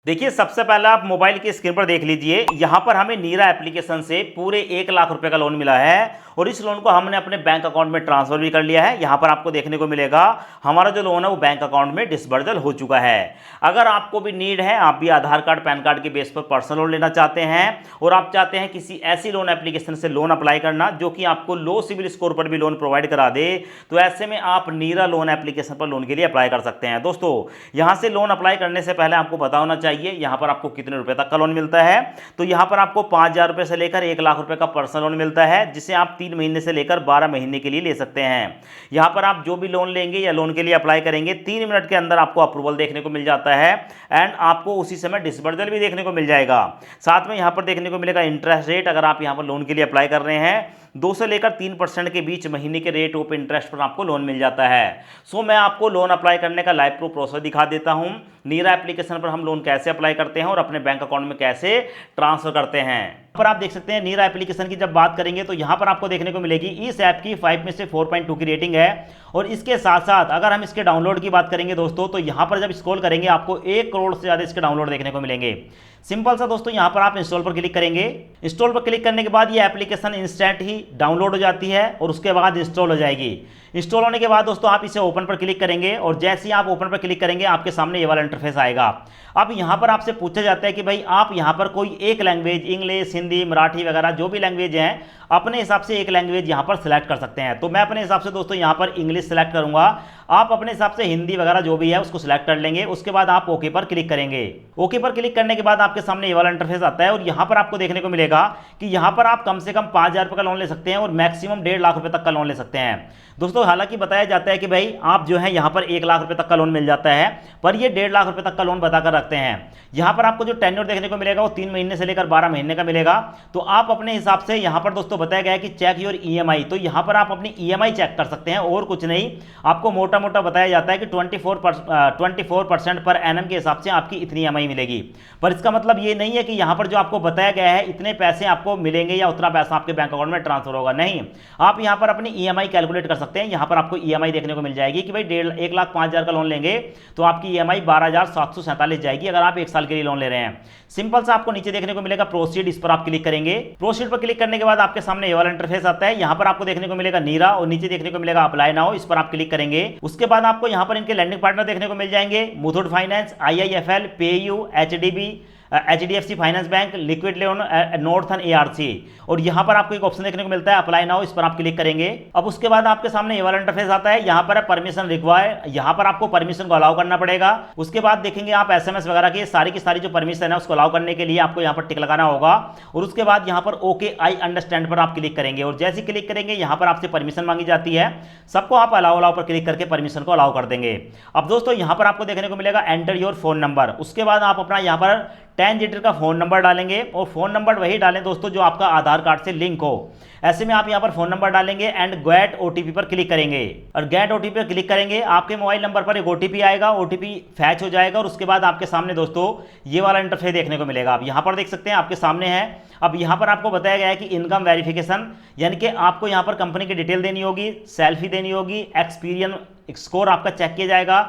देखिए, सबसे पहले आप मोबाइल की स्क्रीन पर देख लीजिए, यहाँ पर हमें नीरा एप्लीकेशन से पूरे 1 लाख रुपए का लोन मिला है और इस लोन को हमने अपने बैंक अकाउंट में ट्रांसफर भी कर लिया है। यहाँ पर आपको देखने को मिलेगा हमारा जो लोन है वो बैंक अकाउंट में डिसबर्सल हो चुका है। अगर आपको भी नीड है, आप भी आधार कार्ड पैन कार्ड के बेस पर पर्सनल लोन लेना चाहते हैं और आप चाहते हैं किसी ऐसी लोन एप्लीकेशन से लोन अप्लाई करना जो कि आपको लो सिविल स्कोर पर भी लोन प्रोवाइड करा दे, तो ऐसे में आप नीरा लोन एप्लीकेशन पर लोन के लिए अप्लाई कर सकते हैं। दोस्तों, यहाँ से लोन अप्लाई करने से पहले आपको पता होना चाहिए यहाँ पर आपको कितने रुपए तक का लोन मिलता है। तो यहाँ पर आपको 5,000 रुपए से लेकर 1 लाख रुपए का पर्सनल लोन मिलता है, जिसे आप 3 महीने से लेकर 12 महीने के लिए ले सकते हैं। यहाँ पर आप जो भी लोन लेंगे या लोन के लिए अप्लाई करेंगे 3 मिनट के अंदर आपको अप्रूवल देखने को मिल जाता है एंड आपको उसी समय डिसबर्सल भी देखने को मिल जाएगा। साथ में यहाँ पर देखने को मिलेगा इंटरेस्ट रेट। अगर आप यहाँ पर लोन के लिए अप्लाई कर रहे हैं 2 से लेकर 3% के बीच महीने के रेट ऑफ इंटरेस्ट पर आपको लोन मिल जाता है। सो मैं आपको लोन अप्लाई करने का लाइव प्रूफ प्रोसेस दिखा देता हूं। नीरा एप्लीकेशन पर हम लोन कैसे अप्लाई करते हैं और अपने बैंक अकाउंट में कैसे ट्रांसफर करते हैं। पर आप देख सकते हैं नीरा एप्लीकेशन की जब बात करेंगे तो यहाँ पर आपको देखने को मिलेगी इस ऐप की 5 में से 4.2 की रेटिंग है और इसके साथ साथ अगर हम इसके डाउनलोड की बात करेंगे दोस्तों, तो यहाँ पर जब स्क्रॉल करेंगे आपको 1 करोड़ से ज़्यादा इसके डाउनलोड देखने को मिलेंगे। सिंपल सा दोस्तों, यहाँ पर आप इंस्टॉल पर क्लिक करेंगे। इंस्टॉल पर क्लिक करने के बाद ये एप्लीकेशन इंस्टेंट ही डाउनलोड हो जाती है और उसके बाद इंस्टॉल हो जाएगी। इंस्टॉल होने के बाद दोस्तों आप इसे ओपन पर क्लिक करेंगे और जैसे ही आप ओपन पर क्लिक करेंगे आपके सामने ये वाला इंटरफेस आएगा। अब यहाँ पर आपसे पूछा जाता है कि भाई आप यहाँ पर कोई एक लैंग्वेज, इंग्लिश, हिंदी, मराठी वगैरह जो भी लैंग्वेज हैं, अपने हिसाब से एक लैंग्वेज यहाँ पर सिलेक्ट कर सकते हैं। तो मैं अपने हिसाब से दोस्तों यहाँ पर इंग्लिश सेलेक्ट करूंगा। आप अपने हिसाब से हिंदी वगैरह जो भी है उसको सिलेक्ट कर लेंगे। उसके बाद आप ओके पर क्लिक करेंगे। ओके पर क्लिक करने के बाद आपके सामने ये वाला इंटरफेस आता है और यहाँ पर आपको देखने को मिलेगा कि यहाँ पर आप कम से कम 5,000 रुपये का लोन ले सकते हैं और मैक्सिमम 1.5 लाख रुपये तक का लोन ले सकते हैं। दोस्तों, हालांकि बताया जाता है कि भाई आप जो है यहाँ पर 1 लाख रुपये तक का लोन मिल जाता है, पर ये 1.5 लाख रुपये तक का लोन बताकर रखते हैं। यहाँ पर आपको जो टेन्योर देखने को मिलेगा वो 3 महीने से लेकर 12 महीने का मिलेगा। तो आप अपने हिसाब से यहाँ पर दोस्तों बताया गया है कि चेक योर ईएमआई, तो यहाँ पर आप अपनी ईएमआई चेक कर सकते हैं और कुछ नहीं। आपको मोटा मोटा बताया जाता है कि 24% पर एनम के हिसाब से आपकी इतनी ईएमआई मिलेगी। पर इसका मतलब ये नहीं है कि यहाँ पर जो आपको बताया गया है इतने पैसे आपको मिलेंगे या उतना पैसा आपके बैंक अकाउंट में ट्रांसफर होगा, नहीं। आप यहाँ पर अपनी ईएमआई कैलकुलेट कर सकते हैं। यहाँ पर आपको ईएमआई देखने को मिल जाएगी कि भाई 1,05,000 का लोन लेंगे तो आपकी ईएमआई 12,747 जाएगी अगर आप 1 साल के लिए लोन ले रहे हैं। सिंपल सा आपको नीचे देखने को मिलेगा प्रोसीड, इस पर आप क्लिक करेंगे। प्रोसीड पर क्लिक करने के बाद आपके सामने ये वाला इंटरफेस आता है। यहाँ पर आपको देखने को मिलेगा नीरा और नीचे देखने को मिलेगा अप्लाई नाउ, इस पर आप क्लिक करेंगे। उसके बाद आपको यहाँ पर इनके लैंडिंग पार्टनर देखने को मिल जाएंगे, Muthoot finance, IIFL, PayU, HDB, HDFC finance bank, liquid loan, northern ARC. और यहाँ पर आपको एक ऑप्शन देखने को मिलता है अप्लाई नाउ, इस पर आप क्लिक करेंगे। अब उसके बाद आपके सामने ये वाला इंटरफेस आता है। यहाँ पर है परमिशन रिक्वायर, यहाँ पर आपको परमिशन को अलाउ करना पड़ेगा। उसके बाद देखेंगे आप एसएमएस वगैरह की सारी की सारी जो परमिशन है उसको अलाउ करने के लिए आपको यहाँ पर टिक लगाना होगा। और उसके बाद यहाँ पर ओके आई अंडरस्टैंड पर आप क्लिक करेंगे और जैसे क्लिक करेंगे यहाँ पर आपसे परमिशन मांगी जाती है। सबको आप अलाउ पर क्लिक करके परमिशन को अलाउ कर देंगे। अब दोस्तों यहाँ पर आपको देखने को मिलेगा एंटर योर फोन नंबर। उसके बाद आप अपना यहाँ पर 10 डिजिट का फोन नंबर डालेंगे और फोन नंबर वही डालें दोस्तों जो आपका आधार कार्ड से लिंक हो। ऐसे में आप यहां पर फोन नंबर डालेंगे एंड गेट ओटीपी पर क्लिक करेंगे और गेट ओटीपी पर क्लिक करेंगे आपके मोबाइल नंबर पर एक ओटीपी आएगा, ओटीपी फैच हो जाएगा और उसके बाद आपके सामने दोस्तों ये वाला इंटरफेस देखने को मिलेगा। आप यहां पर देख सकते हैं आपके सामने है। अब यहां पर आपको बताया गया है कि इनकम वेरिफिकेशन, यानी कि आपको यहां पर कंपनी की डिटेल देनी होगी, सेल्फी देनी होगी, एक्सपीरियंस स्कोर आपका चेक किया जाएगा,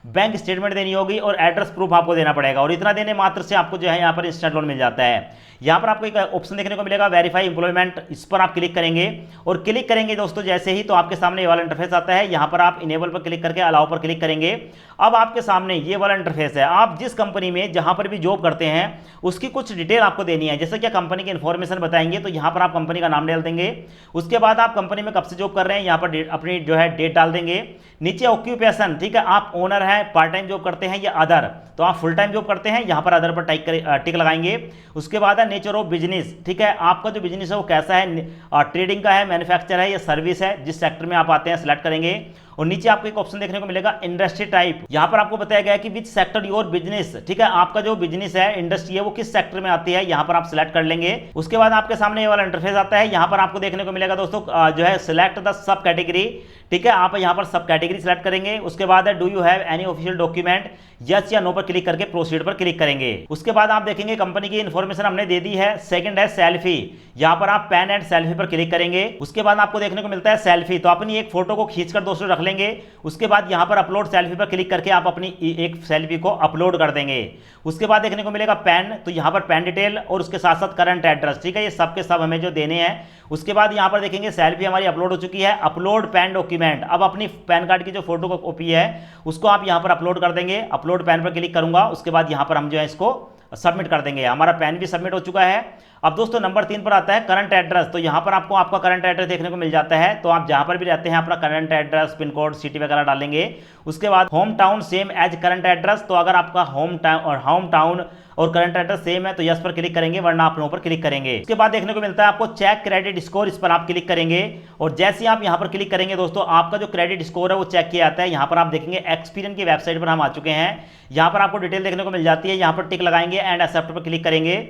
बैंक स्टेटमेंट देनी होगी और एड्रेस प्रूफ आपको देना पड़ेगा। और इतना देने मात्र से आपको जो है यहाँ पर इंस्टेंट लोन मिल जाता है। यहाँ पर आपको एक ऑप्शन देखने को मिलेगा वेरीफाई एम्प्लॉयमेंट, इस पर आप क्लिक करेंगे और क्लिक करेंगे दोस्तों जैसे ही तो आपके सामने ये वाला इंटरफेस आता है। यहाँ पर आप इनेबल पर क्लिक करके अलाउ पर क्लिक करेंगे। अब आपके सामने ये वाला इंटरफेस है। आप जिस कंपनी में जहाँ पर भी जॉब करते हैं उसकी कुछ डिटेल आपको देनी है। जैसे कि कंपनी की इन्फॉर्मेशन बताएंगे तो यहाँ पर आप कंपनी का नाम डाल देंगे। उसके बाद आप कंपनी में कब से जॉब कर रहे हैं यहाँ पर अपनी जो है डेट डाल देंगे। नीचे ऑक्यूपेशन, ठीक है, आप ओनर हैं, पार्ट टाइम जॉब करते हैं या अदर, तो आप फुल टाइम जॉब करते हैं, यहाँ पर अदर पर टिक लगाएंगे। उसके बाद है नेचर ऑफ बिजनेस, ठीक है, आपका जो बिजनेस है वो कैसा है, ट्रेडिंग का है, मैन्युफैक्चर है या सर्विस है, जिस सेक्टर में आप आते हैं सिलेक्ट करेंगे। और नीचे आपको एक ऑप्शन देखने को मिलेगा इंडस्ट्री टाइप, यहाँ पर आपको बताया गया है कि विच सेक्टर योर बिजनेस, ठीक है, आपका जो बिजनेस है, इंडस्ट्री है, वो किस सेक्टर में आती है, यहाँ पर आप सिलेक्ट कर लेंगे। उसके बाद आपके सामने ये वाला इंटरफेस आता है। यहाँ पर आपको देखने को मिलेगा दोस्तों जो है सिलेक्ट द सब कैटेगरी, ठीक है, आप यहाँ पर सब कैटेगरी सेलेक्ट करेंगे। उसके बाद है do you have any official document, yes या नो पर क्लिक करके प्रोसीड पर क्लिक करेंगे। उसके बाद आप देखेंगे कंपनी की इन्फॉर्मेशन हमने दे दी है। सेकंड है सेल्फी, यहाँ पर आप पेन एंड सेल्फी पर क्लिक करेंगे। उसके बाद आपको देखने को मिलता है सेल्फी, तो अपनी एक फोटो को खींचकर दोस्तों रख लेंगे। उसके बाद यहाँ पर अपलोड सेल्फी पर क्लिक करके आप अपनी एक सेल्फी को अपलोड कर देंगे। उसके बाद देखने को मिलेगा पैन, तो यहाँ पर पैन डिटेल और उसके साथ साथ करंट एड्रेस, ठीक है, ये सब के सब हमें जो देने हैं। उसके बाद यहाँ पर देखेंगे सेल्फी हमारी अपलोड हो चुकी है। अपलोड पैन डॉक्यूमेंट, अब अपनी पैन कार्ड की जो फोटो कॉपी है उसको आप यहाँ पर अपलोड कर देंगे। अपलोड पैन पर क्लिक करूंगा, उसके बाद यहाँ पर हम जो है इसको सबमिट कर देंगे। हमारा पैन भी सबमिट हो चुका है। अब दोस्तों नंबर 3 पर आता है करंट एड्रेस, तो यहाँ पर आपको आपका करंट एड्रेस देखने को मिल जाता है। तो आप जहाँ पर भी रहते हैं अपना current address, pin code, city वगैरह डालेंगे। उसके बाद home town same as current address, तो अगर आपका होम टाउन और करंट एड्रेस सेम है तो यस पर क्लिक करेंगे, वरना आप नो पर क्लिक करेंगे। उसके बाद देखने को मिलता है आपको चेक क्रेडिट स्कोर, इस पर आप क्लिक करेंगे और जैसे ही आप यहाँ पर क्लिक करेंगे दोस्तों आपका जो क्रेडिट स्कोर है वो चेक किया जाता है। यहाँ पर आप देखेंगे एक्सपीरियन की वेबसाइट पर हम आ चुके हैं। यहाँ पर आपको डिटेल देखने को मिल जाती है। यहाँ पर टिक लगाएंगे एंड एक्सेप्ट पर क्लिक करेंगे।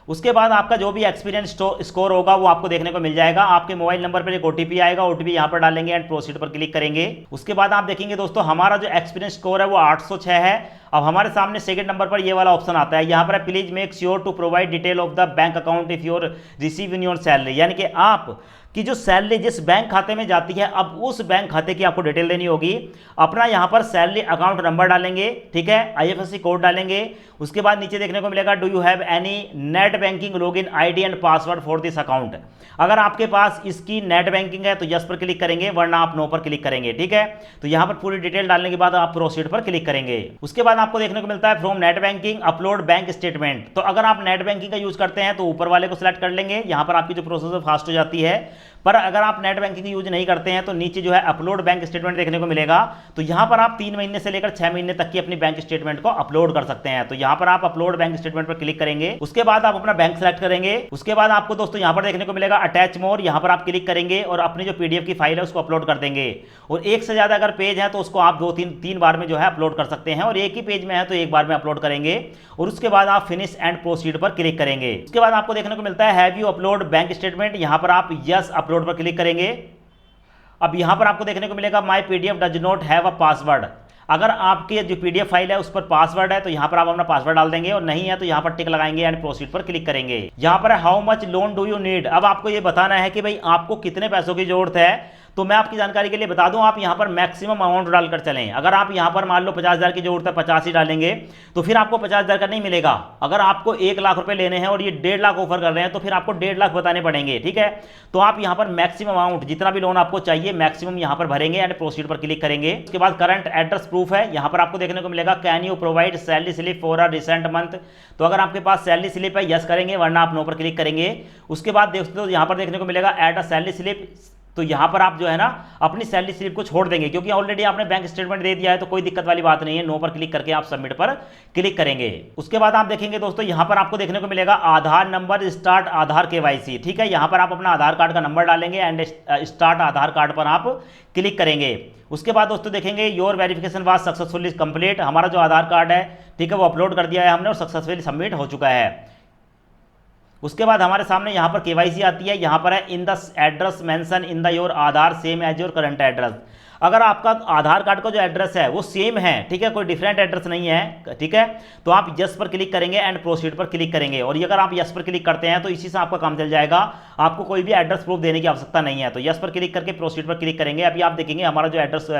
उसके बाद आपका जो भी एक्सपीरियंस स्कोर होगा वो आपको देखने को मिल जाएगा। आपके मोबाइल नंबर पर एक ओटीपी आएगा, ओटीपी यहाँ पर डालेंगे एंड प्रोसीड पर क्लिक करेंगे। उसके बाद आप देखेंगे दोस्तों हमारा जो एक्सपीरियंस स्कोर है वो 806 है। अब हमारे सामने सेकंड नंबर पर ये वाला ऑप्शन आता है, यहाँ पर please make sure to provide detail of the bank account if you're receive in your salary, यानी कि आप कि जो सैलरी जिस बैंक खाते में जाती है अब उस बैंक खाते की आपको डिटेल देनी होगी। अपना यहाँ पर सैलरी अकाउंट नंबर डालेंगे, ठीक है, आईएफएससी कोड डालेंगे। उसके बाद नीचे देखने को मिलेगा do you have any net banking login ID and password for this account, अगर आपके पास इसकी नेट बैंकिंग है तो यस पर क्लिक करेंगे, वरना आप नो पर क्लिक करेंगे, ठीक है। तो यहाँ पर पूरी डिटेल डालने के बाद आप प्रोसीड पर क्लिक करेंगे। उसके बाद आपको देखने को मिलता है from net banking upload bank statement, तो अगर आप नेट बैंकिंग का यूज करते हैं तो ऊपर वाले को सिलेक्ट कर लेंगे, यहाँ पर आपकी जो प्रोसेस है फास्ट हो जाती है। पर अगर आप नेट बैंकिंग यूज नहीं करते हैं तो नीचे जो है अपलोड बैंक स्टेटमेंट देखने को मिलेगा, तो यहाँ पर आप 3 महीने से लेकर 6 महीने तक की अपनी बैंक स्टेटमेंट को अपलोड कर सकते हैं। तो यहाँ पर आप अपलोड बैंक स्टेटमेंट पर क्लिक करेंगे। उसके बाद आप अपना बैंक सेलेक्ट करेंगे। उसके बाद आपको दोस्तों यहाँ पर देखने को मिलेगा अटैच मोर, यहाँ पर आप क्लिक करेंगे और अपनी जो पीडीएफ की फाइल है उसको अपलोड कर देंगे। और एक से ज्यादा अगर पेज है तो उसको आप 2-3 बार में जो है अपलोड कर सकते हैं, और एक ही पेज में है तो एक बार में अपलोड करेंगे। और उसके बाद आप फिनिश एंड प्रोसीड पर क्लिक करेंगे। उसके बाद आपको देखने को मिलता है have you upload bank statement, यहाँ पर आप यस अपलोड पर क्लिक करेंगे। अब यहां पर आपको देखने को मिलेगा my PDF does not have a password, अगर आपकी जो पीडीएफ फाइल है उस पर पासवर्ड है तो यहां पर आप अपना पासवर्ड डाल देंगे, और नहीं है तो यहां पर टिक लगाएंगे एंड प्रोसीड पर क्लिक करेंगे। यहां पर how much loan do you need, अब आपको ये बताना है कि भाई आपको कितने पैसों की जरूरत है। तो मैं आपकी जानकारी के लिए बता दूं, आप यहां पर मैक्सिमम अमाउंट डालकर चलें। अगर आप यहां पर मान लो 50,000 की जरूरत है, 50 ही डालेंगे तो फिर आपको 50,000 का नहीं मिलेगा। अगर आपको 1 लाख रुपए लेने हैं और ये 1.5 लाख ऑफर कर रहे हैं तो फिर आपको 1.5 लाख बताने पड़ेंगे, ठीक है। तो आप यहां पर मैक्सिमम अमाउंट जितना भी लोन आपको चाहिए मैक्सिमम यहां पर भरेंगे एंड प्रोसीड पर क्लिक करेंगे। उसके बाद करंट एड्रेस प्रूफ है, यहां पर आपको देखने को मिलेगा can you provide salary slip for a recent month, तो अगर आपके पास सैलरी स्लिप है यस करेंगे, वरना आप नो पर क्लिक करेंगे। उसके बाद देखते हो यहां पर देखने को मिलेगा ऐड अ सैलरी स्लिप, तो यहां पर आप जो है ना अपनी सैलरी स्लिप को छोड़ देंगे, क्योंकि ऑलरेडी आपने बैंक स्टेटमेंट दे दिया है तो कोई दिक्कत वाली बात नहीं है। नो पर क्लिक करके आप सबमिट पर क्लिक करेंगे। उसके बाद आप देखेंगे दोस्तों यहां पर आपको देखने को मिलेगा आधार नंबर स्टार्ट आधार केवाईसी, ठीक है। यहां पर आप अपना आधार कार्ड का नंबर डालेंगे एंड स्टार्ट आधार कार्ड पर आप क्लिक करेंगे। उसके बाद दोस्तों देखेंगे your verification was successfully complete, हमारा जो आधार कार्ड है ठीक है वो अपलोड कर दिया है हमने और सक्सेसफुली सबमिट हो चुका है। उसके बाद हमारे सामने यहाँ पर केवाईसी आती है, यहाँ पर है in the address mention in the your Aadhaar same as your current address, अगर आपका आधार कार्ड का जो एड्रेस है वो सेम है, ठीक है, कोई डिफरेंट एड्रेस नहीं है, ठीक है, तो आप यस पर क्लिक करेंगे एंड प्रोसीड पर क्लिक करेंगे। और अगर आप यस पर क्लिक करते हैं तो इसी से आपका काम चल जाएगा, आपको कोई भी एड्रेस प्रूफ देने की आवश्यकता नहीं है। तो यस पर क्लिक करके प्रोसीड पर क्लिक करेंगे। अभी आप देखेंगे हमारा जो एड्रेस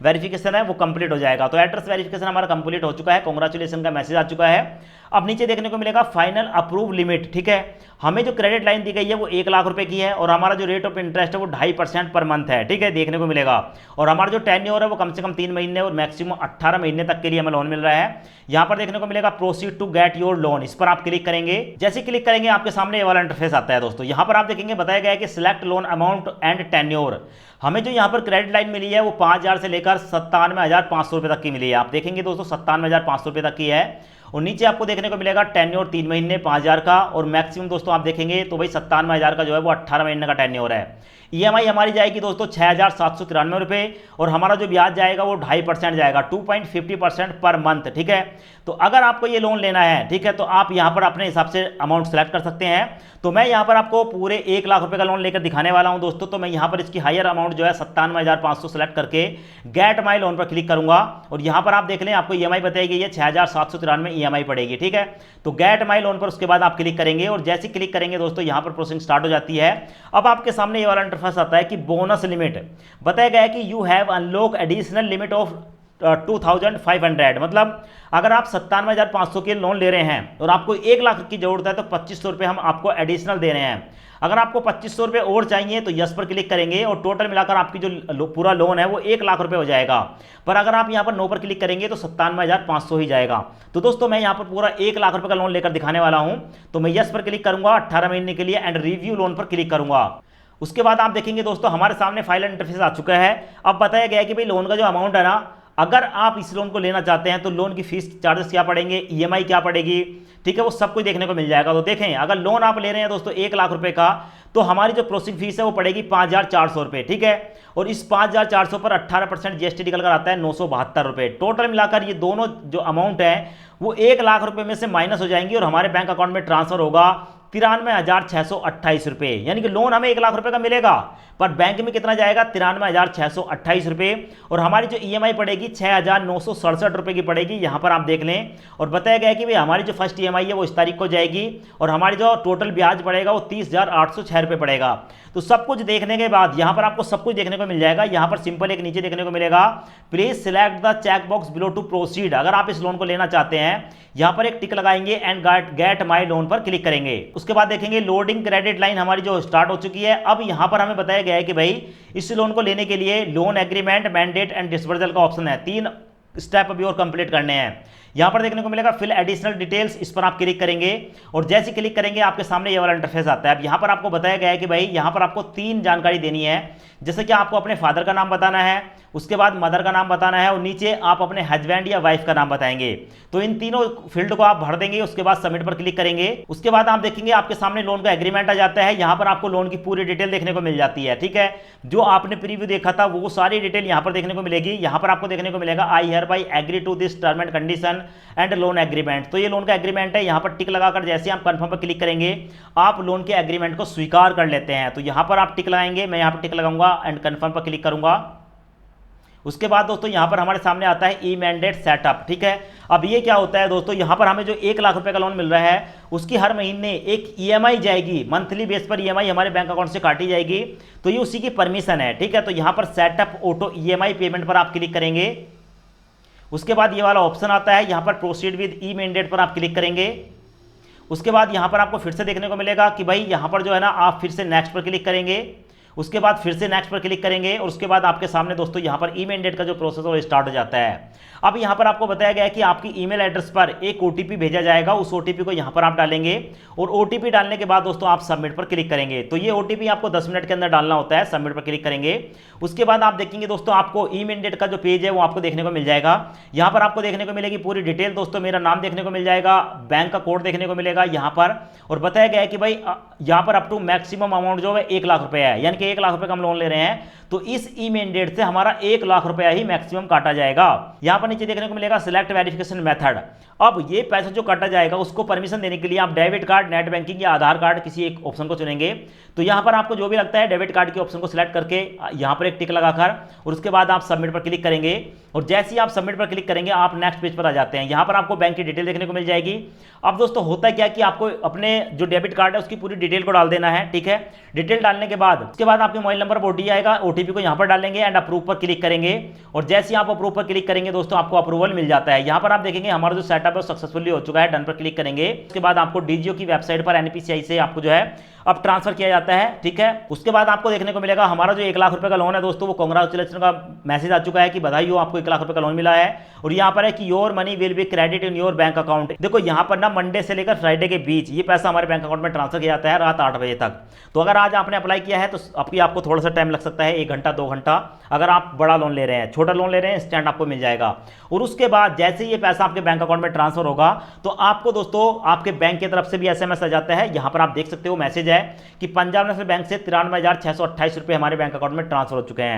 वेरिफिकेशन है वो कंप्लीट हो जाएगा। तो एड्रेस वेरिफिकेशन हमारा कंप्लीट हो चुका है, कांग्रेचुलेशन का मैसेज आ चुका है। अब नीचे देखने को मिलेगा फाइनल अप्रूव लिमिट, ठीक है, हमें जो क्रेडिट लाइन दी गई है वो 1 लाख रुपए की है और हमारा जो रेट ऑफ इंटरेस्ट है वो 2.5% पर मंथ है, ठीक है, देखने को मिलेगा। और हमारा जो टेन्योर है वो कम से कम 3 महीने और मैक्सिमम 18 महीने तक के लिए हमें लोन मिल रहा है। यहाँ पर देखने को मिलेगा proceed to get your loan, इस पर आप क्लिक करेंगे। जैसे क्लिक करेंगे आपके सामने ये वाला इंटरफेस आता है दोस्तों। यहाँ पर आप देखेंगे बताया गया है कि select loan amount and tenure, हमें जो यहाँ पर क्रेडिट लाइन मिली है वो 5,000 से लेकर 97,500 रुपये तक की मिली है। आप देखेंगे दोस्तों 97,500 रुपये तक की है। और नीचे आपको देखने को मिलेगा टेन्योर 3 महीने 5,000 का, और मैक्सिमम दोस्तों आप देखेंगे तो भाई 97,000 का जो है वो 18 महीने का टेन्योर है। ईएमआई हमारी जाएगी दोस्तों 6,793 रुपये, और हमारा जो ब्याज जाएगा वो 2.5% जाएगा, 2.50% पर मंथ, ठीक है। तो अगर आपको ये लोन लेना है, ठीक है, तो आप यहाँ पर अपने हिसाब से अमाउंट सेलेक्ट कर सकते हैं। तो मैं यहाँ पर आपको पूरे 1 लाख रुपए का लोन लेकर दिखाने वाला हूँ दोस्तों। तो मैं यहाँ पर इसकी हायर अमाउंट अमाउंट जो है 97,500 सेलेक्ट करके गेट माई लोन पर क्लिक करूंगा और यहां पर आप देख लें आपको ईएमआई बताई गई है 6,793 ईएमआई पड़ेगी। ठीक है, तो गेट माई लोन पर उसके बाद आप क्लिक करेंगे और जैसे क्लिक करेंगे दोस्तों यहां पर प्रोसेसिंग स्टार्ट हो जाती है। अब आपके सामने ये वाला इंटरफेस आता है कि बोनस लिमिट बताया गया है कि you have unlock additional limit of 2,500, मतलब अगर आप 97,500 के लोन ले रहे हैं और आपको 1 लाख की जरूरत है तो 2,500 रुपये हम आपको एडिशनल दे रहे हैं। अगर आपको 2,500 रुपये और चाहिए तो यस पर क्लिक करेंगे और टोटल मिलाकर आपकी जो पूरा लोन है वो 1 लाख रुपये हो जाएगा। पर अगर आप यहाँ पर नो पर क्लिक करेंगे तो 97,500 ही जाएगा। तो दोस्तों मैं यहाँ पर पूरा 1 लाख रुपये का लोन लेकर दिखाने वाला हूँ, तो मैं यस पर क्लिक करूँगा 18 महीने के लिए एंड रिव्यू लोन पर क्लिक करूँगा। उसके बाद आप देखेंगे दोस्तों हमारे सामने फाइनल इंटरफेस आ चुका है। अब बताया गया है कि भाई लोन का जो अमाउंट है ना, अगर आप इस लोन को लेना चाहते हैं तो लोन की फीस चार्जेस क्या पड़ेंगे, ईएमआई क्या पड़ेगी, ठीक है, वो सब कुछ देखने को मिल जाएगा। तो देखें अगर लोन आप ले रहे हैं दोस्तों 1 लाख रुपए का, तो हमारी जो प्रोसेसिंग फीस है वो पड़ेगी 5,400 रुपये। ठीक है, और इस 5,400 पर 18% जीएसटी निकल कर आता है 972 रुपये। टोटल मिलाकर ये दोनों जो अमाउंट है वो 1 लाख रुपए में से माइनस हो जाएंगी और हमारे बैंक अकाउंट में ट्रांसफर होगा 93,628 रुपये। यानी कि लोन हमें 1 लाख रुपए का मिलेगा पर बैंक में कितना जाएगा, 93,628 रुपये। और हमारी जो ईएमआई पड़ेगी 6,967 रुपये की पड़ेगी, यहाँ पर आप देख लें। और बताया गया है कि भाई हमारी जो फर्स्ट ईएमआई है वो इस तारीख को जाएगी और हमारी जो टोटल ब्याज पड़ेगा वो 30,806 रुपये पड़ेगा। तो सब कुछ देखने के बाद यहाँ पर आपको सब कुछ देखने को मिल जाएगा। यहाँ पर सिंपल एक नीचे देखने को मिलेगा, please select the check box below to proceed. अगर आप इस लोन को लेना चाहते हैं यहाँ पर एक टिक लगाएंगे एंड गेट माई लोन पर क्लिक करेंगे। उसके बाद देखेंगे लोडिंग क्रेडिट लाइन हमारी जो स्टार्ट हो चुकी है। अब यहाँ पर हमें बताया गया है कि भाई इस लोन को लेने के लिए loan agreement, mandate and disbursal का ऑप्शन है। 3 स्टेप अभी और कंप्लीट करने हैं। यहाँ पर देखने को मिलेगा फिल एडिशनल डिटेल्स, इस पर आप क्लिक करेंगे और जैसे क्लिक करेंगे आपके सामने ये वाला इंटरफेस आता है। अब यहाँ पर आपको बताया गया है कि भाई यहाँ पर आपको 3 जानकारी देनी है, जैसे कि आपको अपने फादर का नाम बताना है, उसके बाद मदर का नाम बताना है और नीचे आप अपने हस्बैंड या वाइफ का नाम बताएंगे। तो इन तीनों फील्ड को आप भर देंगे, उसके बाद सबमिट पर क्लिक करेंगे। उसके बाद आप देखेंगे आपके सामने लोन का एग्रीमेंट आ जाता है। यहाँ पर आपको लोन की पूरी डिटेल देखने को मिल जाती है। ठीक है, जो आपने प्रीव्यू देखा था वो सारी डिटेल यहाँ पर देखने को मिलेगी। यहाँ पर आपको देखने को मिलेगा I hereby agree to this term and condition and loan agreement. तो ये लोन का एग्रीमेंट है। यहाँ पर टिक लगाकर जैसे आप कंफर्म पर क्लिक करेंगे आप लोन के एग्रीमेंट को स्वीकार कर लेते हैं। तो यहाँ पर आप टिक लगाएंगे, मैं यहाँ पर टिक लगाऊंगा एंड कंफर्म पर क्लिक करूंगा। उसके बाद दोस्तों यहाँ पर हमारे सामने आता है ई मैंडेट सेटअप। ठीक है, अब ये क्या होता है दोस्तों, यहाँ पर हमें जो 1 लाख रुपए का लोन मिल रहा है उसकी हर महीने एक ईएमआई जाएगी, मंथली बेस पर ईएमआई हमारे बैंक अकाउंट से काटी जाएगी। तो ये उसी की परमिशन है। ठीक है, तो यहाँ पर सेटअप ऑटो ईएमआई पेमेंट पर आप क्लिक करेंगे। उसके बाद ये वाला ऑप्शन आता है, यहाँ पर प्रोसीड विद ई मैंडेट पर आप क्लिक करेंगे। उसके बाद यहाँ पर आपको फिर से देखने को मिलेगा कि भाई यहाँ पर जो है ना आप फिर से नेक्स्ट पर क्लिक करेंगे। उसके बाद फिर से नेक्स्ट पर क्लिक करेंगे और उसके बाद आपके सामने दोस्तों यहाँ पर ई मैंडेट का जो प्रोसेस है वो स्टार्ट हो जाता है। अब यहाँ पर आपको बताया गया है कि आपकी ईमेल एड्रेस पर एक ओटीपी भेजा जाएगा, उस ओटीपी को यहाँ पर आप डालेंगे और ओटीपी डालने के बाद दोस्तों आप सबमिट पर क्लिक करेंगे। तो ये ओटीपी आपको 10 मिनट के अंदर डालना होता है। सबमिट पर क्लिक करेंगे। उसके बाद आप देखेंगे दोस्तों आपको ई मैंडेट का जो पेज है वो आपको देखने को मिल जाएगा। यहाँ पर आपको देखने को मिलेगी पूरी डिटेल दोस्तों, मेरा नाम देखने को मिल जाएगा, बैंक का कोड देखने को मिलेगा यहाँ पर, और बताया गया है कि भाई यहाँ पर अप टू मैक्सिमम अमाउंट जो है 1 लाख रुपए है, यानी कि 1 लाख रुपए का हम लोन ले रहे हैं तो इस ई मैंडेट से हमारा 1 लाख रुपया ही मैक्सिमम काटा जाएगा। यहां पर नीचे देखने को मिलेगा सिलेक्ट वेरिफिकेशन मेथड। अब ये पैसा जो काटा जाएगा उसको परमिशन देने के लिए आप डेबिट कार्ड, नेट बैंकिंग या आधार कार्ड किसी एक ऑप्शन को चुनेंगे। तो यहां पर आपको जो भी लगता है डेबिट कार्ड के ऑप्शन को सिलेक्ट करके यहां पर एक टिक लगाकर और उसके बाद आप सबमिट पर क्लिक करेंगे और जैसे ही आप सबमिट पर क्लिक करेंगे आप नेक्स्ट पेज पर आ जाते हैं। यहां पर आपको बैंक की डिटेल देखने को मिल जाएगी। अब दोस्तों होता क्या कि आपको अपने जो डेबिट कार्ड है उसकी पूरी डिटेल को डाल देना है। ठीक है, डिटेल डालने के बाद उसके बाद आपके मोबाइल नंबर पर ओटीपी आएगा, ओटीपी को यहां पर डालेंगे एंड अप्रूव पर क्लिक करेंगे और जैसे ही आप अप्रूव पर क्लिक करेंगे दोस्तों आपको अप्रूवल मिल जाता है। यहां पर आप देखेंगे हमारा जो सेटअप है सक्सेसफुली हो चुका है। डन पर क्लिक करेंगे। उसके बाद आपको डीजीओ की वेबसाइट पर एनपीसीआई से आपको जो है अब ट्रांसफर किया जाता है। ठीक है, उसके बाद आपको देखने को मिलेगा हमारा जो 1 लाख रुपए का लोन है दोस्तों वो कांग्रेचुलेशन का मैसेज आ चुका है कि बधाई हो, आपको 1 लाख रुपए का लोन मिला है। और यहाँ पर है कि your money will be credit in your bank account. देखो यहाँ पर ना मंडे से लेकर फ्राइडे के बीच ये पैसा हमारे बैंक अकाउंट में ट्रांसफर किया जाता है रात 8 बजे तक। तो अगर आज आपने अप्लाई किया है तो आपको थोड़ा सा टाइम लग सकता है, 1 घंटा 2 घंटा। अगर आप बड़ा लोन ले रहे हैं, छोटा लोन ले रहे हैं, इंस्टेंट आपको मिल जाएगा। और उसके बाद जैसे ही ये पैसा आपके बैंक अकाउंट में ट्रांसफर होगा तो आपको दोस्तों आपके बैंक की तरफ से भी एसएमएस आ जाता है। यहाँ पर आप देख सकते हो मैसेज है कि पंजाब नेशनल बैंक से 93,628 रुपये हमारे बैंक अकाउंट में ट्रांसफर हो चुके हैं।